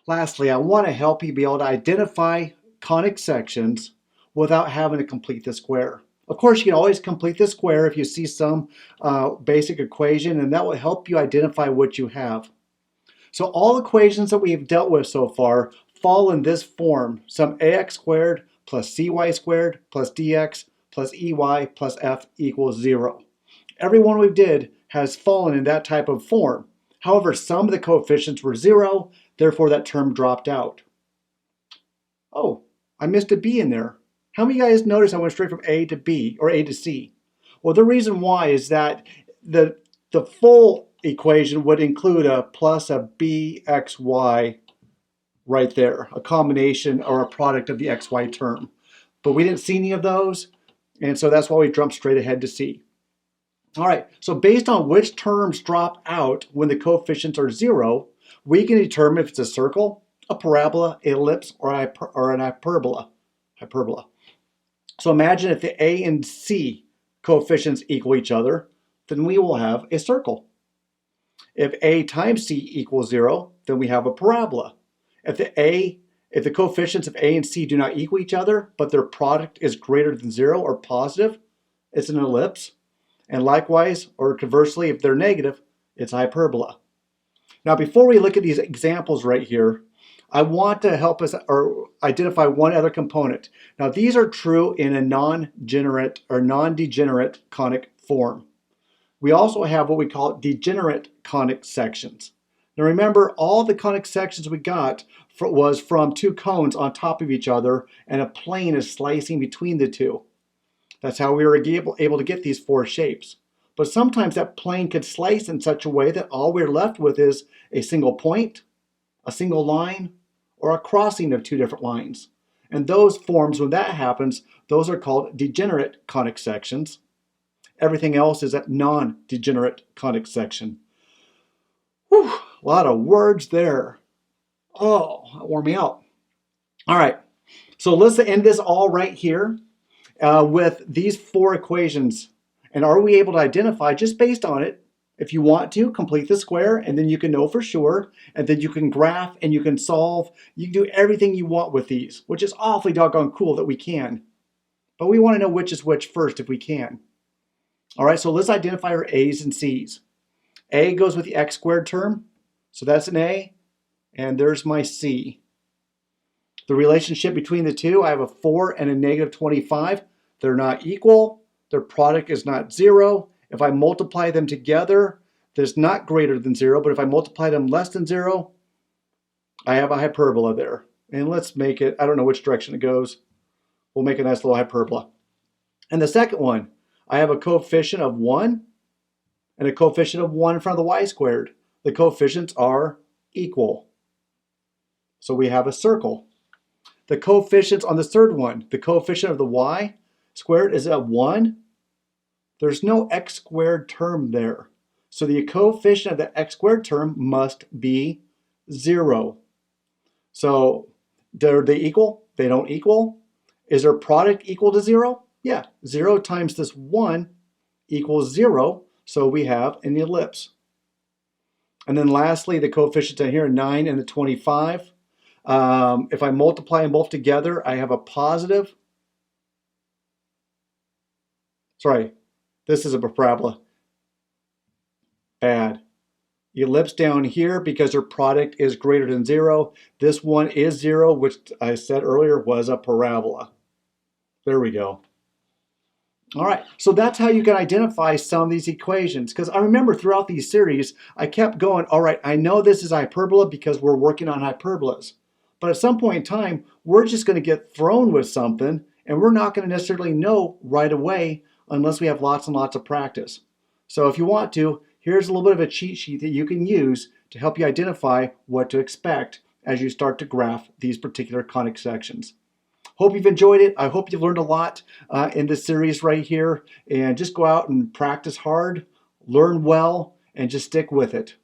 Lastly, I want to help you be able to identify conic sections without having to complete the square. Of course, you can always complete the square if you see some basic equation, and that will help you identify what you have. So all equations that we've dealt with so far fall in this form: some ax squared plus cy squared plus dx plus ey plus f equals 0. Every one we did has fallen in that type of form. However, some of the coefficients were 0, therefore that term dropped out. Oh, I missed a b in there. How many of you guys noticed I went straight from a to b or a to c? Well, the reason why is that the full equation would include a plus a bxy right there, a combination or a product of the xy term. But we didn't see any of those, and so that's why we jumped straight ahead to c. All right, so based on which terms drop out when the coefficients are 0, we can determine if it's a circle, a parabola, ellipse, or an hyperbola. So imagine if the a and c coefficients equal each other, then we will have a circle. If a times c equals 0, then we have a parabola. If the coefficients of a and c do not equal each other, but their product is greater than 0 or positive, it's an ellipse. And likewise, or conversely, if they're negative, it's hyperbola. Now, before we look at these examples right here, I want to help us or identify one other component. Now, these are true in a non-degenerate conic form. We also have what we call degenerate conic sections. Now, remember, all the conic sections we got was from two cones on top of each other, and a plane is slicing between the two. That's how we were able to get these four shapes. But sometimes that plane could slice in such a way that all we're left with is a single point, a single line, or a crossing of two different lines. And those forms, when that happens, those are called degenerate conic sections. Everything else is a non-degenerate conic section. Whew, a lot of words there. Oh, that wore me out. All right, so let's end this all right here. With these four equations, and are we able to identify just based on it? If you want to, complete the square, and then you can know for sure, and then you can graph and you can solve. You can do everything you want with these, which is awfully doggone cool that we can. But we want to know which is which first if we can. All right, so let's identify our a's and c's. A goes with the x squared term, so that's an a, and there's my c. The relationship between the two, I have a 4 and a negative 25. They're not equal. Their product is not 0. If I multiply them together, there's not greater than 0, but if I multiply them less than 0, I have a hyperbola there. And let's make it, I don't know which direction it goes. We'll make a nice little hyperbola. And the second one, I have a coefficient of 1 and a coefficient of 1 in front of the y squared. The coefficients are equal. So we have a circle. The coefficients on the third one, the coefficient of the y squared is at 1. There's no x squared term there. So the coefficient of the x squared term must be 0. So are they equal? They don't equal. Is their product equal to 0? Yeah, 0 times this 1 equals 0. So we have an ellipse. And then lastly, the coefficients down here, 9 and the 25. If I multiply them both together, I have a positive. Sorry, this is a parabola. Bad. Ellipse down here because their product is greater than 0. This one is 0, which I said earlier was a parabola. There we go. All right, so that's how you can identify some of these equations. Because I remember throughout these series, I kept going, all right, I know this is hyperbola because we're working on hyperbolas. But at some point in time, we're just going to get thrown with something, and we're not going to necessarily know right away unless we have lots and lots of practice. So if you want to, here's a little bit of a cheat sheet that you can use to help you identify what to expect as you start to graph these particular conic sections. Hope you've enjoyed it. I hope you've learned a lot in this series right here. And just go out and practice hard, learn well, and just stick with it.